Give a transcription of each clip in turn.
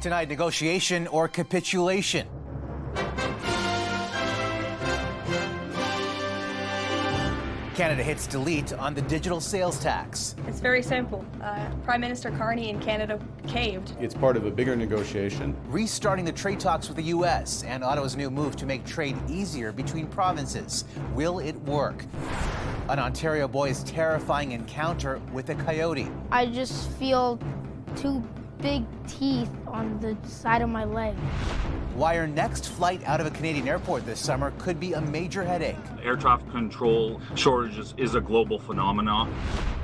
Tonight, negotiation or capitulation. Canada hits delete on the digital sales tax. It's very simple. Prime Minister Carney in Canada caved. It's part of a bigger negotiation. Restarting the trade talks with the U.S. and Ottawa's new move to make trade easier between provinces. Will it work? An Ontario boy's terrifying encounter with a coyote. I just feel two big teeth on the side of my leg. Why our next flight out of a Canadian airport this summer could be a major headache. Air traffic control shortages is a global phenomenon.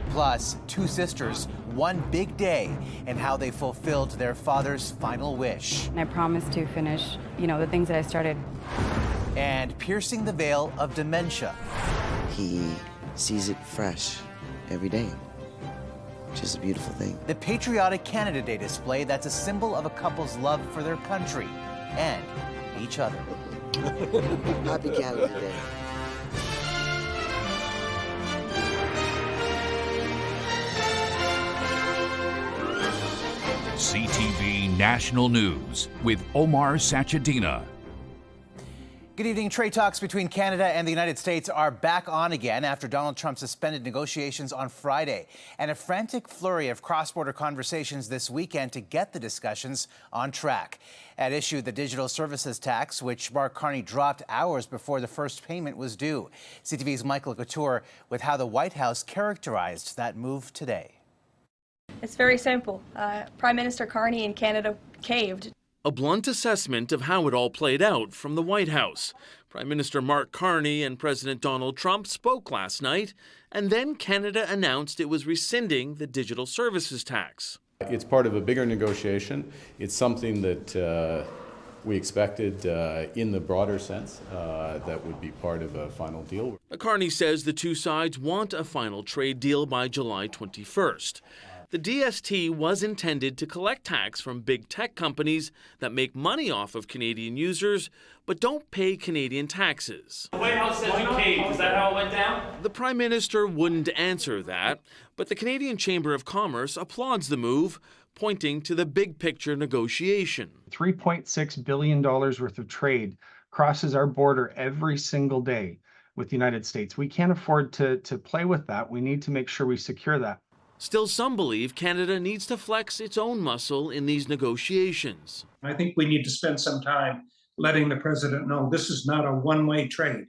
Plus, two sisters, one big day, and how they fulfilled their father's final wish. And I promised to finish, the things that I started. And piercing the veil of dementia. He sees it fresh every day, which is a beautiful thing. The patriotic Canada Day display that's a symbol of a couple's love for their country and each other. Happy Canada Day. CTV National News with Omar Sachedina. Good evening. Trade talks between Canada and the United States are back on again after Donald Trump suspended negotiations on Friday, and a frantic flurry of cross-border conversations this weekend to get the discussions on track. At issue, the digital services tax, which Mark Carney dropped hours before the first payment was due. CTV's Michael Couture with how the White House characterized that move today. It's very simple. Prime Minister Carney in Canada caved. A blunt assessment of how it all played out from the White House. Prime Minister Mark Carney and President Donald Trump spoke last night, and then Canada announced it was rescinding the digital services tax. It's part of a bigger negotiation. It's something that we expected in the broader sense that would be part of a final deal. Carney says the two sides want a final trade deal by July 21st. The DST was intended to collect tax from big tech companies that make money off of Canadian users but don't pay Canadian taxes. The White House says you caved. Is that how it went down? The Prime Minister wouldn't answer that, but the Canadian Chamber of Commerce applauds the move, pointing to the big picture negotiation. $3.6 billion worth of trade crosses our border every single day with the United States. We can't afford to play with that. We need to make sure we secure that. Still, some believe Canada needs to flex its own muscle in these negotiations. I think we need to spend some time letting the president know this is not a one-way trade.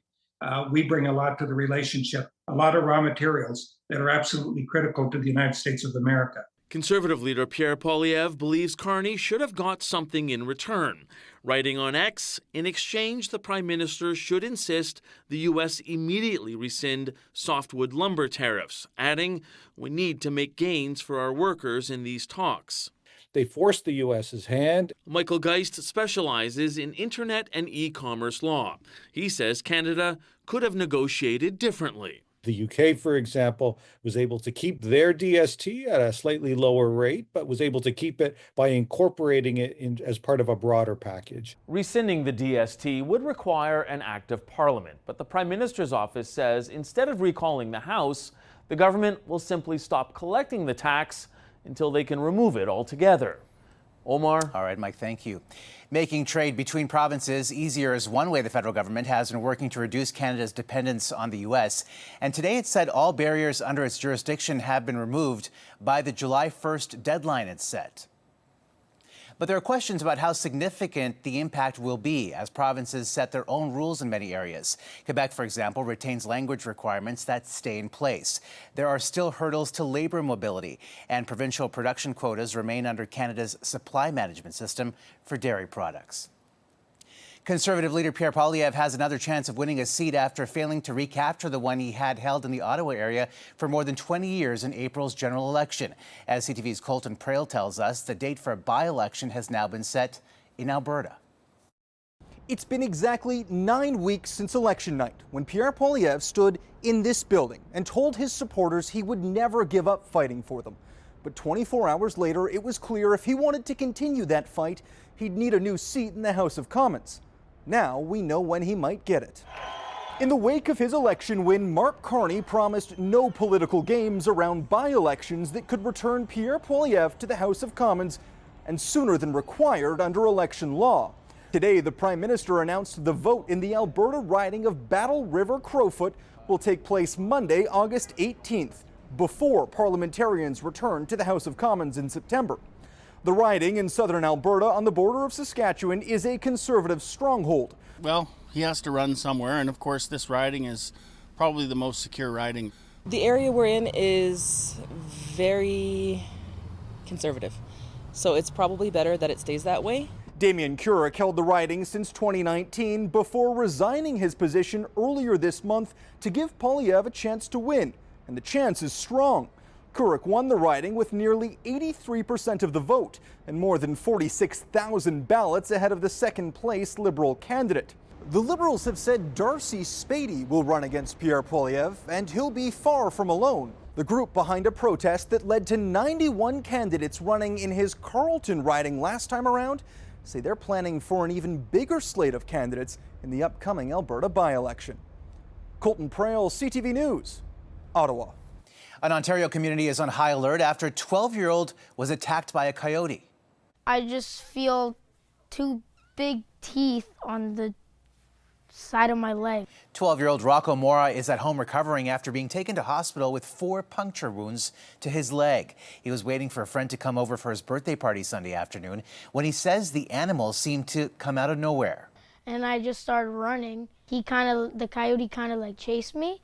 We bring a lot to the relationship, a lot of raw materials that are absolutely critical to the United States of America. Conservative leader Pierre Poilievre believes Carney should have got something in return. Writing on X, in exchange, the Prime Minister should insist the U.S. immediately rescind softwood lumber tariffs, adding, "We need to make gains for our workers in these talks." They forced the U.S.'s hand. Michael Geist specializes in internet and e-commerce law. He says Canada could have negotiated differently. The UK, for example, was able to keep their DST at a slightly lower rate, but was able to keep it by incorporating it in as part of a broader package. Rescinding the DST would require an act of Parliament, but the Prime Minister's office says instead of recalling the House, the government will simply stop collecting the tax until they can remove it altogether. Omar? All right, Mike, thank you. Making trade between provinces easier is one way the federal government has been working to reduce Canada's dependence on the U.S. And today it said all barriers under its jurisdiction have been removed by the July 1st deadline it's set. But there are questions about how significant the impact will be as provinces set their own rules in many areas. Quebec, for example, retains language requirements that stay in place. There are still hurdles to labor mobility, and provincial production quotas remain under Canada's supply management system for dairy products. Conservative leader Pierre Poilievre has another chance of winning a seat after failing to recapture the one he had held in the Ottawa area for more than 20 years in April's general election. As CTV's Colton Prale tells us, the date for a by-election has now been set in Alberta. It's been exactly 9 weeks since election night when Pierre Poilievre stood in this building and told his supporters he would never give up fighting for them. But 24 hours later, it was clear if he wanted to continue that fight, he'd need a new seat in the House of Commons. Now we know when he might get it. In the wake of his election win, Mark Carney promised no political games around by-elections that could return Pierre Poilievre to the House of Commons and sooner than required under election law. Today, the Prime Minister announced the vote in the Alberta riding of Battle River Crowfoot will take place Monday, August 18th, before parliamentarians return to the House of Commons in September. The riding in southern Alberta on the border of Saskatchewan is a Conservative stronghold. Well, he has to run somewhere, and of course this riding is probably the most secure riding. The area we're in is very Conservative, so it's probably better that it stays that way. Damien Currick held the riding since 2019 before resigning his position earlier this month to give Poilievre a chance to win, and the chance is strong. Currick won the riding with nearly 83% of the vote and more than 46,000 ballots ahead of the second-place Liberal candidate. The Liberals have said Darcy Spady will run against Pierre Poilievre, and he'll be far from alone. The group behind a protest that led to 91 candidates running in his Carleton riding last time around say they're planning for an even bigger slate of candidates in the upcoming Alberta by-election. Colton Prale, CTV News, Ottawa. An Ontario community is on high alert after a 12-year-old was attacked by a coyote. I just feel two big teeth on the side of my leg. 12-year-old Rocco Mora is at home recovering after being taken to hospital with 4 puncture wounds to his leg. He was waiting for a friend to come over for his birthday party Sunday afternoon when he says the animal seemed to come out of nowhere. And I just started running. The coyote kind of like chased me.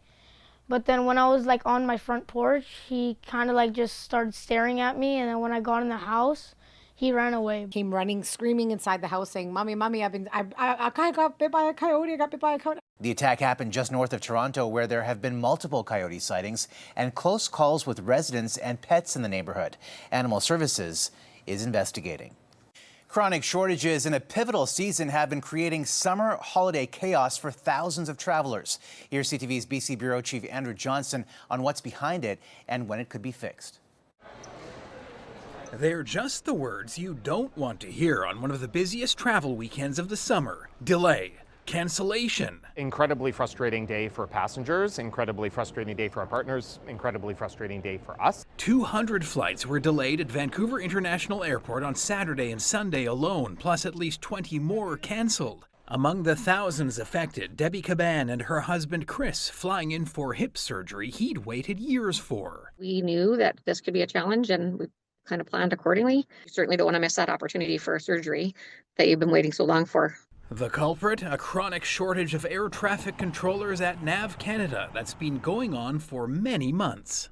But then when I was like on my front porch, he kind of like just started staring at me. And then when I got in the house, he ran away. Came running, screaming inside the house saying, Mommy, Mommy, I kind of got bit by a coyote. I got bit by a coyote. The attack happened just north of Toronto, where there have been multiple coyote sightings and close calls with residents and pets in the neighborhood. Animal Services is investigating. Chronic shortages in a pivotal season have been creating summer holiday chaos for thousands of travelers. Here's CTV's BC Bureau Chief Andrew Johnson on what's behind it and when it could be fixed. They're just the words you don't want to hear on one of the busiest travel weekends of the summer. Delay. Cancellation. Incredibly frustrating day for passengers, incredibly frustrating day for our partners, incredibly frustrating day for us. 200 flights were delayed at Vancouver International Airport on Saturday and Sunday alone, plus at least 20 more canceled. Among the thousands affected, Debbie Caban and her husband Chris, flying in for hip surgery he'd waited years for. We knew that this could be a challenge and we kind of planned accordingly. You certainly don't want to miss that opportunity for a surgery that you've been waiting so long for. The culprit, a chronic shortage of air traffic controllers at NAV Canada that's been going on for many months.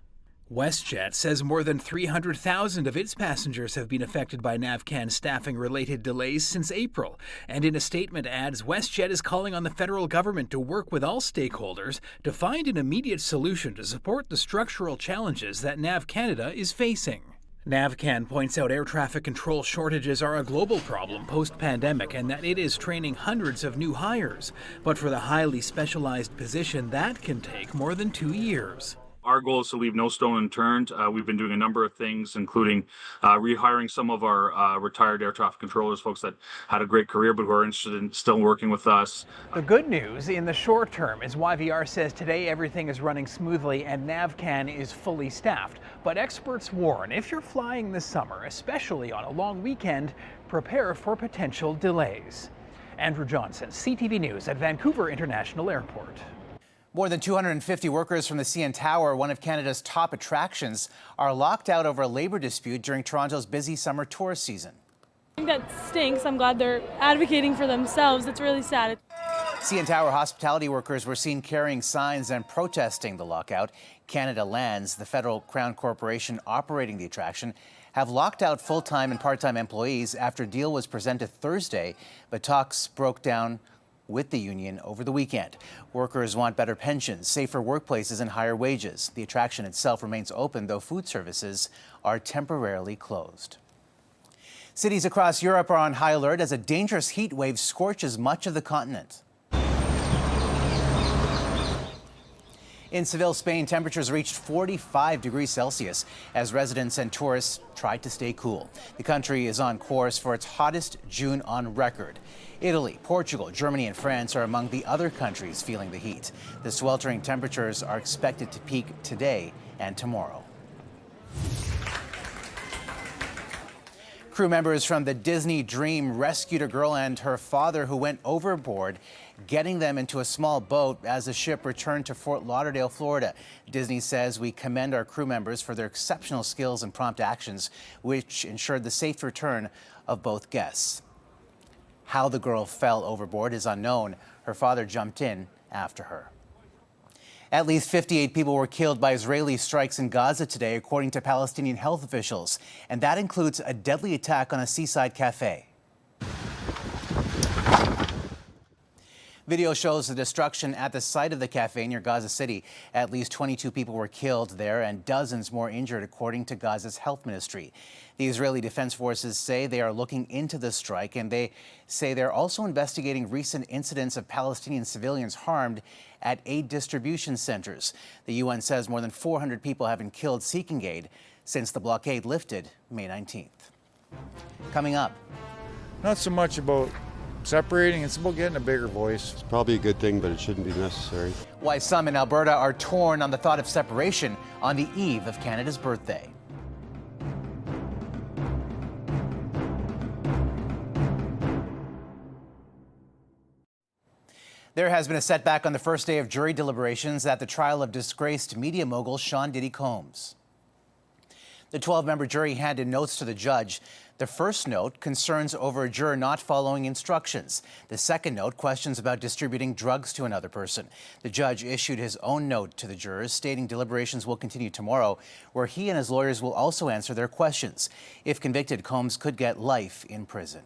WestJet says more than 300,000 of its passengers have been affected by NavCan staffing-related delays since April, and in a statement adds WestJet is calling on the federal government to work with all stakeholders to find an immediate solution to support the structural challenges that NAV Canada is facing. NavCan points out air traffic control shortages are a global problem post-pandemic and that it is training hundreds of new hires. But for the highly specialized position, that can take more than 2 years. Our goal is to leave no stone unturned. We've been doing a number of things, including rehiring some of our retired air traffic controllers, folks that had a great career but who are interested in still working with us. The good news in the short term is YVR says today everything is running smoothly and NavCan is fully staffed. But experts warn if you're flying this summer, especially on a long weekend, prepare for potential delays. Andrew Johnson, CTV News at Vancouver International Airport. More than 250 workers from the CN Tower, one of Canada's top attractions, are locked out over a labor dispute during Toronto's busy summer tourist season. I think that stinks. I'm glad they're advocating for themselves. It's really sad. CN Tower hospitality workers were seen carrying signs and protesting the lockout. Canada Lands, the federal crown corporation operating the attraction, have locked out full-time and part-time employees after a deal was presented Thursday, but talks broke down with the union over the weekend. Workers want better pensions, safer workplaces, and higher wages. The attraction itself remains open, though food services are temporarily closed. Cities across Europe are on high alert as a dangerous heat wave scorches much of the continent. In Seville, Spain, temperatures reached 45 degrees Celsius as residents and tourists tried to stay cool. The country is on course for its hottest June on record. Italy, Portugal, Germany, and France are among the other countries feeling the heat. The sweltering temperatures are expected to peak today and tomorrow. Crew members from the Disney Dream rescued a girl and her father who went overboard, getting them into a small boat as the ship returned to Fort Lauderdale, Florida. Disney says, "We commend our crew members for their exceptional skills and prompt actions, which ensured the safe return of both guests." How the girl fell overboard is unknown. Her father jumped in after her. At least 58 people were killed by Israeli strikes in Gaza today, according to Palestinian health officials, and that includes a deadly attack on a seaside cafe. Video shows the destruction at the site of the cafe near Gaza City. At least 22 people were killed there and dozens more injured, according to Gaza's health ministry. The Israeli Defense Forces say they are looking into the strike, and they say they're also investigating recent incidents of Palestinian civilians harmed at aid distribution centers. The UN says more than 400 people have been killed seeking aid since the blockade lifted May 19th. Coming up. Not so much about separating, it's about getting a bigger voice. It's probably a good thing, but it shouldn't be necessary. Why some in Alberta are torn on the thought of separation on the eve of Canada's birthday. There has been a setback on the first day of jury deliberations at the trial of disgraced media mogul Sean Diddy Combs. The 12-member jury handed notes to the judge. The first note concerns over a juror not following instructions. The second note questions about distributing drugs to another person. The judge issued his own note to the jurors, stating deliberations will continue tomorrow, where he and his lawyers will also answer their questions. If convicted, Combs could get life in prison.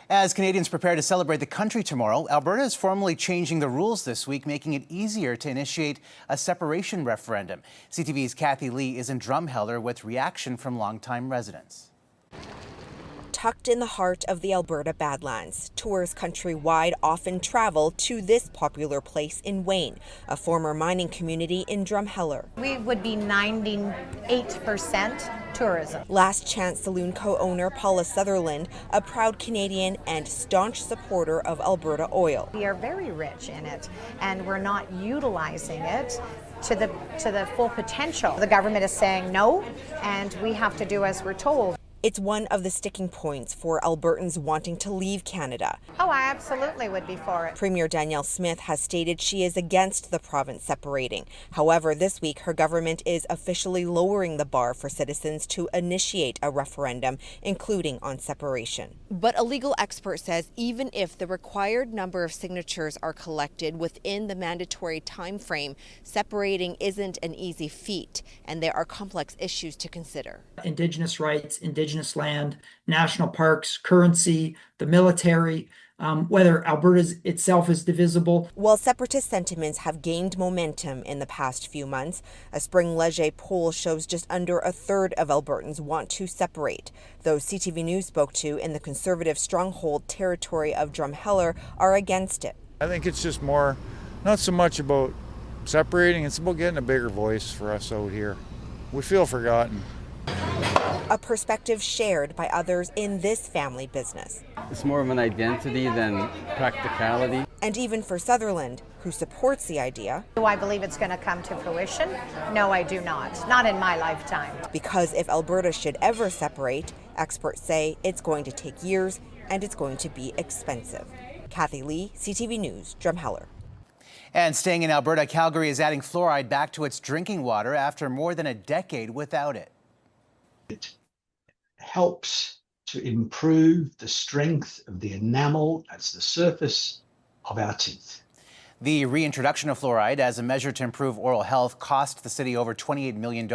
As Canadians prepare to celebrate the country tomorrow, Alberta is formally changing the rules this week, making it easier to initiate a separation referendum. CTV's Kathy Lee is in Drumheller with reaction from longtime residents. Tucked in the heart of the Alberta Badlands, tourists countrywide often travel to this popular place in Wayne, a former mining community in Drumheller. We would be 98% tourism. Last Chance Saloon co-owner Paula Sutherland, a proud Canadian and staunch supporter of Alberta oil. We are very rich in it, and we're not utilizing it to the full potential. The government is saying no, and we have to do as we're told. It's one of the sticking points for Albertans wanting to leave Canada. Oh, I absolutely would be for it. Premier Danielle Smith has stated she is against the province separating. However, this week her government is officially lowering the bar for citizens to initiate a referendum, including on separation. But a legal expert says even if the required number of signatures are collected within the mandatory time frame, separating isn't an easy feat, and there are complex issues to consider. Indigenous rights, Indigenous land, national parks, currency, the military, whether Alberta itself is divisible. While separatist sentiments have gained momentum in the past few months, a Spring Leger poll shows just under a third of Albertans want to separate. Those CTV News spoke to in the conservative stronghold territory of Drumheller are against it. I think it's just more, not so much about separating, it's about getting a bigger voice for us out here. We feel forgotten. A perspective shared by others in this family business. It's more of an identity than practicality. And even for Sutherland, who supports the idea. Do I believe it's going to come to fruition? No, I do not. Not in my lifetime. Because if Alberta should ever separate, experts say it's going to take years and it's going to be expensive. Kathy Lee, CTV News, Drumheller. And staying in Alberta, Calgary is adding fluoride back to its drinking water after more than a decade without it. It helps to improve the strength of the enamel, that's the surface of our teeth. The reintroduction of fluoride as a measure to improve oral health cost the city over $28 million,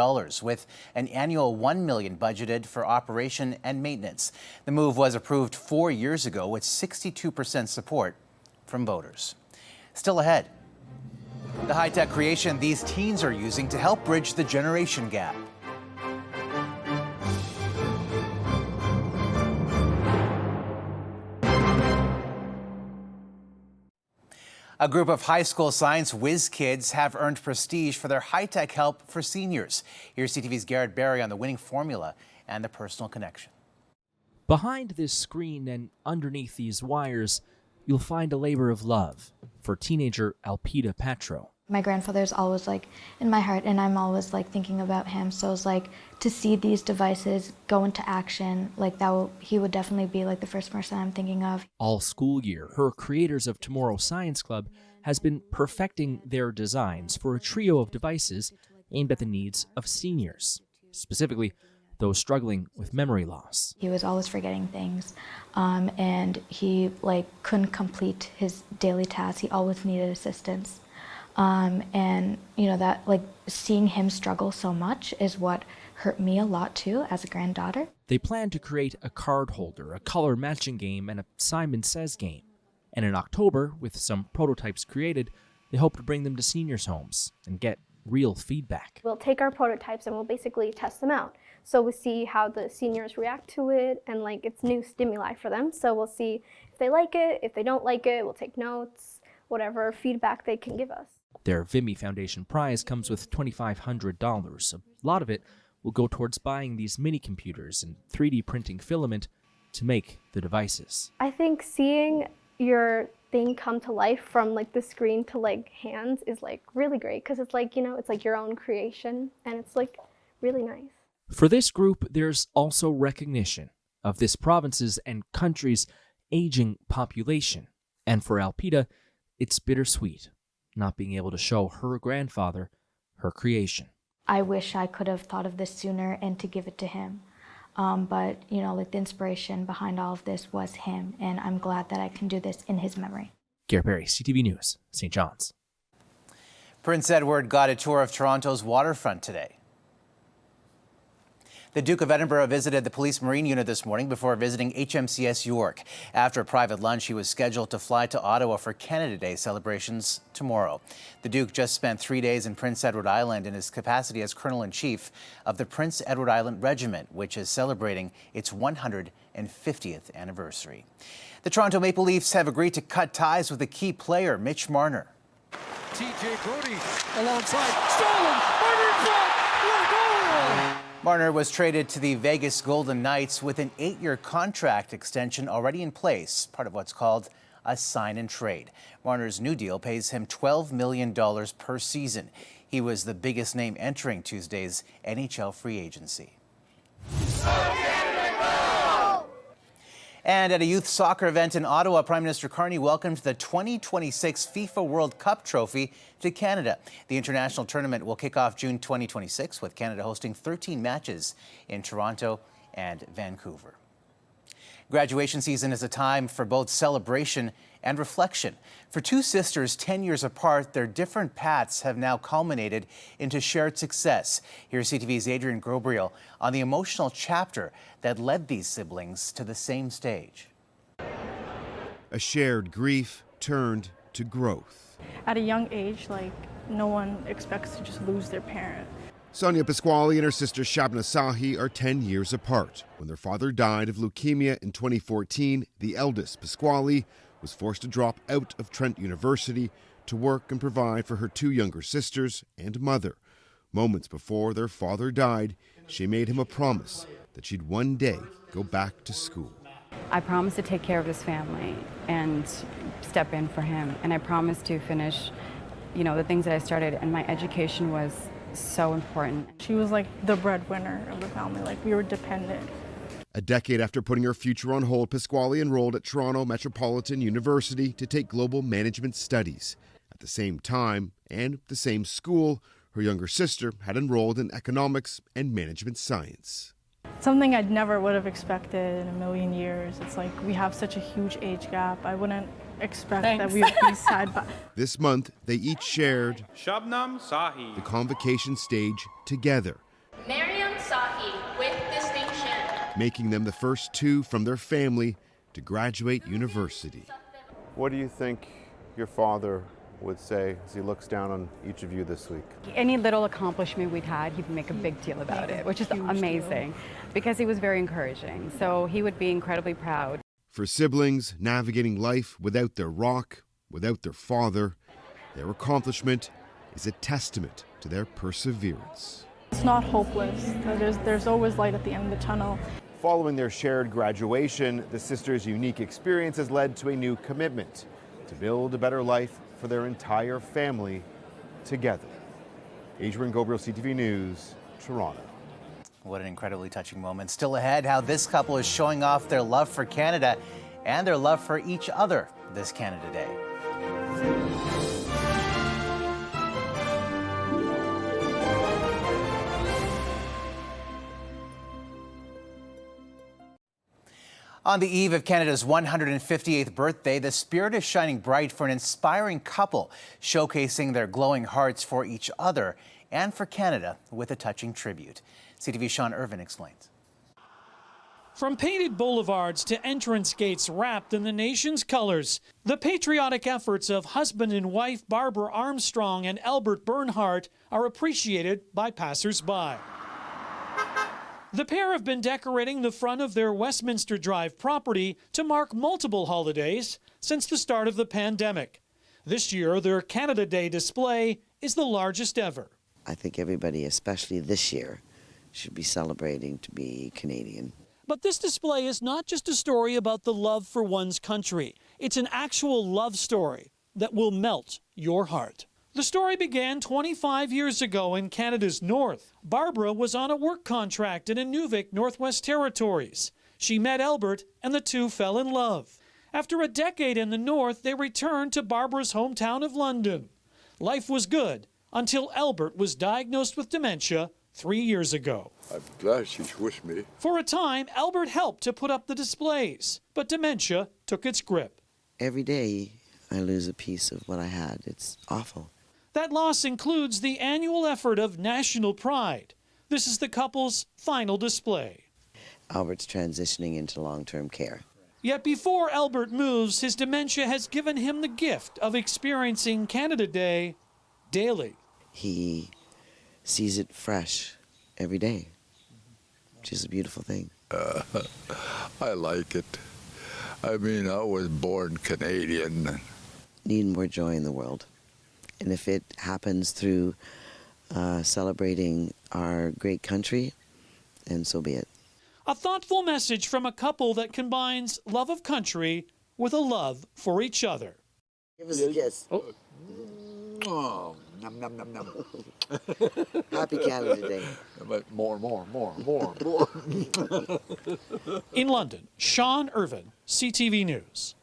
with an annual $1 million budgeted for operation and maintenance. The move was approved 4 years ago with 62% support from voters. Still ahead, the high-tech creation these teens are using to help bridge the generation gap. A group of high school science whiz kids have earned prestige for their high-tech help for seniors. Here's CTV's Garrett Barry on the winning formula and the personal connection. Behind this screen and underneath these wires, you'll find a labor of love for teenager Alpida Petro. My grandfather's always like in my heart, and I'm always like thinking about him. So it's like to see these devices go into action, like he would definitely be like the first person I'm thinking of. All school year, her Creators of Tomorrow Science Club has been perfecting their designs for a trio of devices aimed at the needs of seniors, specifically those struggling with memory loss. He was always forgetting things, and he like couldn't complete his daily tasks. He always needed assistance. And you know, that like seeing him struggle so much is what hurt me a lot too as a granddaughter. They plan to create a card holder, a color matching game, and a Simon Says game. And in October, with some prototypes created, they hope to bring them to seniors' homes and get real feedback. We'll take our prototypes and we'll basically test them out. So we'll see how the seniors react to it, and like it's new stimuli for them. So we'll see if they like it, if they don't like it, we'll take notes, whatever feedback they can give us. Their Vimemy Foundation prize comes with $2,500. A lot of it will go towards buying these mini computers and 3D printing filament to make the devices. I think seeing your thing come to life from like the screen to like hands is like really great, because it's like, you know, it's like your own creation, and it's like really nice. For this group, there's also recognition of this province's and country's aging population. And for Alberta, it's bittersweet not being able to show her grandfather her creation. I wish I could have thought of this sooner and to give it to him. But, you know, like the inspiration behind all of this was him, and I'm glad that I can do this in his memory. Gary Perry, CTV News, St. John's. Prince Edward got a tour of Toronto's waterfront today. The Duke of Edinburgh visited the Police Marine Unit this morning before visiting HMCS York. After a private lunch, he was scheduled to fly to Ottawa for Canada Day celebrations tomorrow. The Duke just spent 3 days in Prince Edward Island in his capacity as Colonel-in-Chief of the Prince Edward Island Regiment, which is celebrating its 150th anniversary. The Toronto Maple Leafs have agreed to cut ties with a key player, Mitch Mner. TJ Brody alongside, stolen, Marner in front, what a goal! Mner was traded to the Vegas Golden Knights with an 8-year contract extension already in place, part of what's called a sign and trade. Marner's new deal pays him $12 million per season. He was the biggest name entering Tuesday's NHL free agency. And at a youth soccer event in Ottawa, Prime Minister Carney welcomed the 2026 FIFA World Cup trophy to Canada. The international tournament will kick off June 2026, with Canada hosting 13 matches in Toronto and Vancouver. Graduation season is a time for both celebration and reflection. For two sisters 10 years apart, their different paths have now culminated into shared success. Here's CTV's Adrian Grobriel on the emotional chapter that led these siblings to the same stage. A shared grief turned to growth. At a young age, like, no one expects to just lose their parent. Sonia Pasquale and her sister Shabna Sahi are 10 years apart. When their father died of leukemia in 2014, the eldest, Pasquale, was forced to drop out of Trent University to work and provide for her two younger sisters and mother. Moments before their father died, she made him a promise that she'd one day go back to school. I promised to take care of this family and step in for him, and I promised to finish, you know, the things that I started, and my education was so important. She was like the breadwinner of the family, like we were dependent. A decade after putting her future on hold, Pasquale enrolled at Toronto Metropolitan University to take global management studies. At the same time, and the same school, her younger sister had enrolled in economics and management science. Something I'd never would have expected in a million years. It's like we have such a huge age gap. I wouldn't expect that we would be side by. This month, they each shared Shabnam Sahi. the convocation stage together, Mariam Sahi with distinction, making them the first two from their family to graduate university. What do you think your father would say as he looks down on each of you this week? Any little accomplishment we'd had, he'd make a big deal about it, which is amazing because he was very encouraging. So he would be incredibly proud. For siblings navigating life without their rock, without their father, their accomplishment is a testament to their perseverance. It's not hopeless. There's always light at the end of the tunnel. Following their shared graduation, the sisters' unique experience has led to a new commitment to build a better life for their entire family together. Adrian Gobriel, CTV News, Toronto. What an incredibly touching moment. Still ahead, how this couple is showing off their love for Canada and their love for each other this Canada Day. On the eve of Canada's 158th birthday, the spirit is shining bright for an inspiring couple, showcasing their glowing hearts for each other and for Canada with a touching tribute. CTV's Sean Irvin explains. From painted boulevards to entrance gates wrapped in the nation's colors, the patriotic efforts of husband and wife Barbara Armstrong and Albert Bernhardt are appreciated by passers-by. The pair have been decorating the front of their Westminster Drive property to mark multiple holidays since the start of the pandemic. This year, their Canada Day display is the largest ever. I think everybody, especially this year, should be celebrating to be Canadian. But this display is not just a story about the love for one's country. It's an actual love story that will melt your heart. The story began 25 years ago in Canada's north. Barbara was on a work contract in Inuvik, Northwest Territories. She met Albert and the two fell in love. After a decade in the north, they returned to Barbara's hometown of London. Life was good until Albert was diagnosed with dementia 3 years ago. I'm glad she's with me. For a time, Albert helped to put up the displays, but dementia took its grip. Every day I lose a piece of what I had. It's awful. That loss includes the annual effort of National Pride. This is the couple's final display. Albert's transitioning into long-term care. Yet before Albert moves, his dementia has given him the gift of experiencing Canada Day daily. He sees it fresh every day, which is a beautiful thing. I like it. I mean, I was born Canadian. Need more joy in the world. And if it happens through celebrating our great country, then so be it. A thoughtful message from a couple that combines love of country with a love for each other. Give us a kiss. Oh, nom, nom, nom, nom. Happy Canada Day. But more. In London, Sean Irvin, CTV News.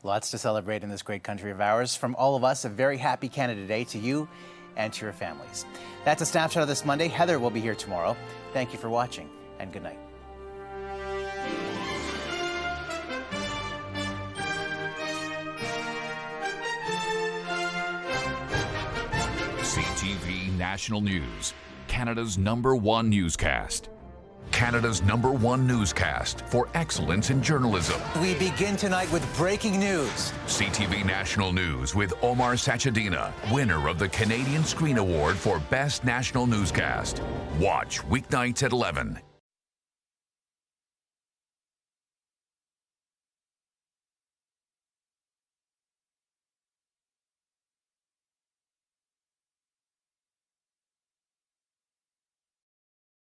Lots to celebrate in this great country of ours. From all of us, a very happy Canada Day to you and to your families. That's a snapshot of this Monday. Heather will be here tomorrow. Thank you for watching, and good night. CTV National News, Canada's #1 newscast. Canada's #1 newscast for excellence in journalism. We begin tonight with breaking news. CTV National News with Omar Sachedina, winner of the Canadian Screen Award for Best National Newscast. Watch weeknights at 11.